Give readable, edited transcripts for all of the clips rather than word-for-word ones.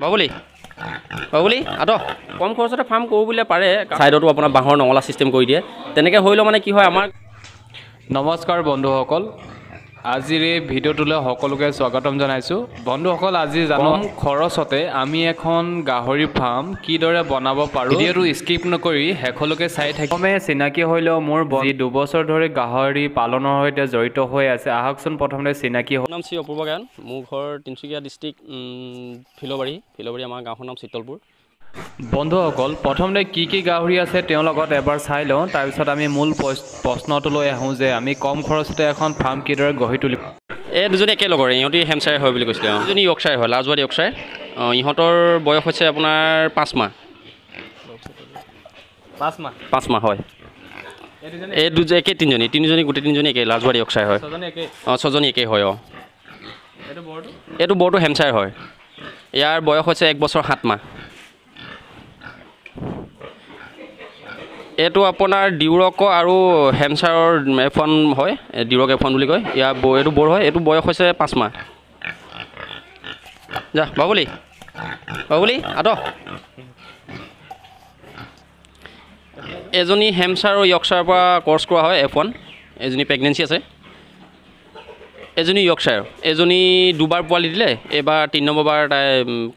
বাবুলি বাবুলি আদহ কম খৰচতে ফাৰ্ম কৰোঁ বুলিলে পাৰে ছাইডতো আপোনাৰ বাঁহৰ নঙলা ছিষ্টেম কৰি দিয়ে তেনেকৈ হ'লেও মানে কি হয় আমাৰ নমস্কাৰ বন্ধুসকল আজিৰ এই ভিডিঅ'টোলৈ সকলোকে স্বাগতম জনাইছোঁ বন্ধুসকল আজি কম খৰচতে আমি এখন গাহৰি ফাৰ্ম কিদৰে বনাব পাৰোঁ ভিডিঅ'টো স্কিপ নকৰি শেষলৈকে চাই থাকিলে চিনাকি হ'লেও মোৰ 2 বছৰ ধৰি গাহৰি পালনৰ সৈতে জড়িত হৈ আছে আহকচোন প্ৰথমতে চিনাকি নাম শ্ৰী অপূৰ্ব গায়ন মোৰ ঘৰ তিনিচুকীয়া ডিষ্ট্ৰিক্ট ফিলবাৰী আমাৰ গাঁওখনৰ নাম চিতলপুৰ বন্ধুসকল প্ৰথমতে কি গাহৰি আছে তেওঁৰ লগত এবাৰ চাই লওঁ তাৰপিছত আমি মূল প্ৰশ্নটোলৈ আহোঁ যে আমি কম খৰচতে এখন ফাৰ্ম কিদৰে গঢ়ি তুলিম এই দুজনী একে লগৰে ইহঁতি হেমচায়াৰ হয় বুলি কৈছিলে দুজনী য়ৰ্কশ্বায়াৰ হয় লাজৱাৰী য়ৰ্কশ্বায়াৰ ইহঁতৰ বয়স হৈছে আপোনাৰ 5 মাহ 5 মাহ হয় এই একে তিনিজনী গোটেই তিনিজনী একে লাজৱাৰী য়ৰ্কশ্বায়াৰ হয় ছজনী একেই হয় এইটো বৰটো হেমচায়াৰ হয় ইয়াৰ বয়স হৈছে 1 বছৰ 7 মাহ এইটো আপোনাৰ ডিউৰক আৰু হেমচায়াৰৰ F1 হয় ডিউৰক F1 বুলি কয় ইয়াৰ এইটো বৰ হয় এইটো বয়স হৈছে 5 মাহ যা বাবুলি আদহ এজনী হেমচায়াৰ আৰু য়ৰ্কশ্বায়াৰৰ পৰা কৰ্চ কৰা হয় F1 এজনী প্ৰেগনেঞ্চি আছে এজনী য়ৰ্কশ্বায়াৰ এজনী দুবাৰ পোৱালি দিলে এবাৰ 3 নম্বৰ বাৰ তাই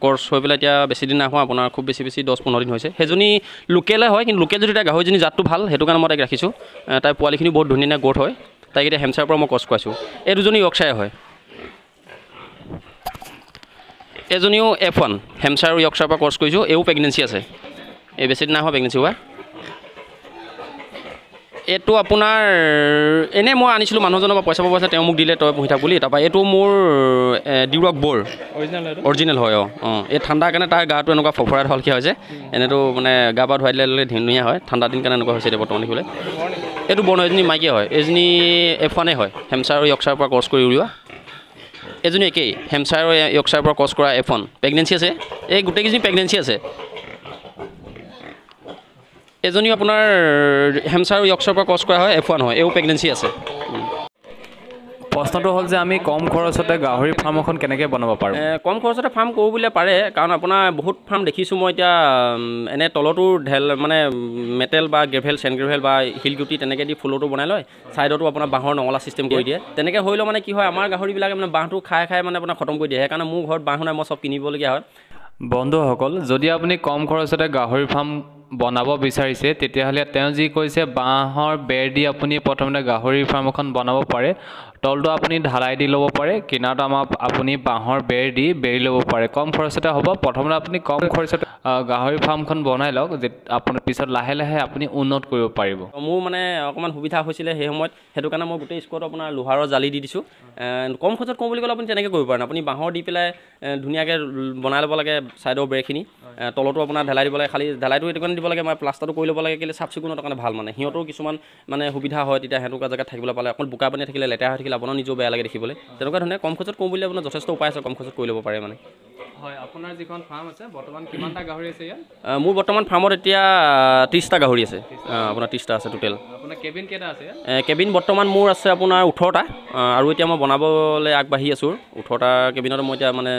কৰ্চ হৈ পেলাই এতিয়া বেছি দিন নাই হোৱা আপোনাৰ খুব বেছি 10-15 দিন হৈছে সেইজনী লোকেলে হয় কিন্তু লোকেল যদি তাই গাহৰিজনী জাতটো ভাল সেইটো কাৰণে মই তাইক ৰাখিছোঁ তাই পোৱালিখিনি বহুত ধুনীয়া গ্ৰ'থ হয় তাইক এতিয়া হেমচায়াৰৰ পৰা মই কৰ্চ কৰাইছোঁ এই দুজনী য়ৰ্কশ্বায়াৰ হয় এজনীও F1 হেমচায়াৰ আৰু য়ৰ্কশ্বায়াৰৰ পৰা কৰ্চ কৰিছোঁ এও প্ৰেগনেঞ্চি আছে এই বেছি দিন নাই হোৱা প্ৰেগনেঞ্চি হোৱা এইটো আপোনাৰ এনেই মই আনিছিলোঁ মানুহজনৰ পৰা পইচা পাব তেওঁ মোক দিলে তই পুহি থাক বুলি তাৰপৰা এইটো মোৰ ডিউৰক বৰ অৰিজিনেল হয় এই ঠাণ্ডাৰ কাৰণে তাৰ গাটো এনেকুৱা ফৰফৰাই হলকৈ হৈছে এনেতো মানে গা পা ধুৱাই দিলে ধুনীয়া হয় ঠাণ্ডা দিন কাৰণে এনেকুৱা হৈছে এতিয়া বৰ্তমান দেখিবলৈ এইটো বৰ নহয় এজনী মাইকী হয় এজনী F1 হয় হেমচায়াৰ আৰু য়ৰ্কশ্বায়াৰৰ পৰা কৰ্চ কৰি উলিওৱা এজনী একেই হেমচায়াৰ আৰু য়ৰ্কশ্বায়াৰৰ পৰা কৰ্চ কৰা F1 প্ৰেগনেঞ্চি আছে এই গোটেইকেইজনী প্ৰেগনেঞ্চি আছে এজনী আপোনাৰ হেমচায়াৰ আৰু য়ৰ্কশ্বায়াৰৰ পৰা কৰ্চ কৰা হয় F1 হয় এও প্ৰেগনেঞ্চি আছে প্ৰশ্নটো হ'ল যে আমি কম খৰচতে গাহৰি ফাৰ্ম এখন কেনেকৈ বনাব পাৰোঁ কম খৰচতে ফাৰ্ম কৰোঁ বুলিলে পাৰে কাৰণ আপোনাৰ বহুত ফাৰ্ম দেখিছোঁ মই এতিয়া এনে তলতো মানে মেটেল বা গ্ৰেভেল চেণ্ড গ্ৰেভেল বা শিলগুটি তেনেকৈ দি ফুলতো বনাই লয় ছাইডতো আপোনাৰ বাঁহৰ নঙলা ছিষ্টেম কৰি দিয়ে তেনেকৈ হ'লেও মানে কি হয় আমাৰ গাহৰিবিলাকে মানে বাঁহটো খাই মানে আপোনাৰ খতম কৰি দিয়ে সেইকাৰণে মোৰ ঘৰত বাঁহ নাই মই চব কিনিবলগীয়া হয় বন্ধুসকল যদি আপুনি কম খৰচতে গাহৰি ফাৰ্ম বনাব বিচাৰিছে তেতিয়াহ'লে তেওঁ যি কৈছে বাঁহৰ বেৰ দি আপুনি প্ৰথমতে গাহৰি ফাৰ্ম এখন বনাব পাৰে তলটো আপুনি ঢালাই দি ল'ব পাৰে কিনাৰটো আপুনি বাঁহৰ বেৰ দি বেৰি ল'ব পাৰে কম খৰচতে হ'ব প্ৰথমতে আপুনি কম খৰচতে গাহৰি ফাৰ্মখন বনাই লওক যে আপুনি পিছত লাহে লাহে আপুনি উন্নত কৰিব পাৰিব মোৰ মানে অকণমান সুবিধা হৈছিলে সেই সময়ত সেইটো কাৰণে মই গোটেই স্কোৱাত আপোনাৰ লোহাৰৰ জালি দি দিছোঁ কম খৰচত কওঁ বুলি ক'লে আপুনি তেনেকৈ কৰিব পাৰে আপুনি বাঁহৰ দি পেলাই ধুনীয়াকৈ বনাই ল'ব লাগে ছাইডৰ বেৰখিনি তলতো আপোনাৰ ঢালাই দিব লাগে খালি ঢালাইটো এইটো কাৰণে দিব লাগে মই প্লাষ্টাৰটো কৰি ল'ব লাগে কেলৈ চাফ চিকুণৰ কাৰণে ভাল মানে সিহঁতৰো কিছুমান মানে সুবিধা হয় তেতিয়া সেনেকুৱা জেগাত থাকিবলৈ পালে অকল বোকা পানী থাকিলে লেতেৰা হৈ থাকিলে আপোনাৰ নিজেও বেয়া লাগে দেখিবলৈ তেনেকুৱা ধৰণে কম খৰচত কওঁ বুলি আপোনাৰ যথেষ্ট উপায় আছে কম খৰচত কৰি ল'ব পাৰে মানে হয় আপোনাৰ যিখন ফাৰ্ম আছে বৰ্তমান কিমানটা গাহৰি আছে ইয়াত মোৰ বৰ্তমান ফাৰ্মত এতিয়া 30টা গাহৰি আছে আপোনাৰ 30টা আছে টোটেল আপোনাৰ কেবিন কেইটা আছে কেবিন বৰ্তমান মোৰ আছে আপোনাৰ 18টা আৰু এতিয়া মই বনাবলৈ আগবাঢ়ি আছোঁ 18টা কেবিনত মই এতিয়া মানে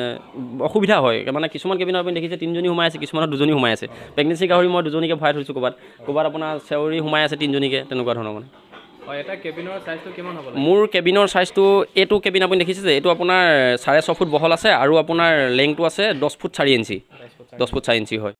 অসুবিধা হয় মানে কিছুমান কেবিনত আপুনি দেখিছে 3জনী সোমাই আছে কিছুমানত 2জনী সোমাই আছে প্ৰেগনেঞ্চি গাহৰি মই 2জনীকে ভৰাই থৈছোঁ ক'ৰবাত আপোনাৰ চেউৰী সোমাই আছে 3জনীকে তেনেকুৱা ধৰণৰ মানে এটা কেবিনৰ চাইজটো কিমান হ'ব মোৰ কেবিনৰ চাইজটো এইটো কেবিন আপুনি দেখিছে যে এইটো আপোনাৰ 6.5 ফুট বহল আছে আৰু আপোনাৰ লেংথটো আছে 10 ফুট 4 ইঞ্চি 10 ফুট 4 ইঞ্চি হয়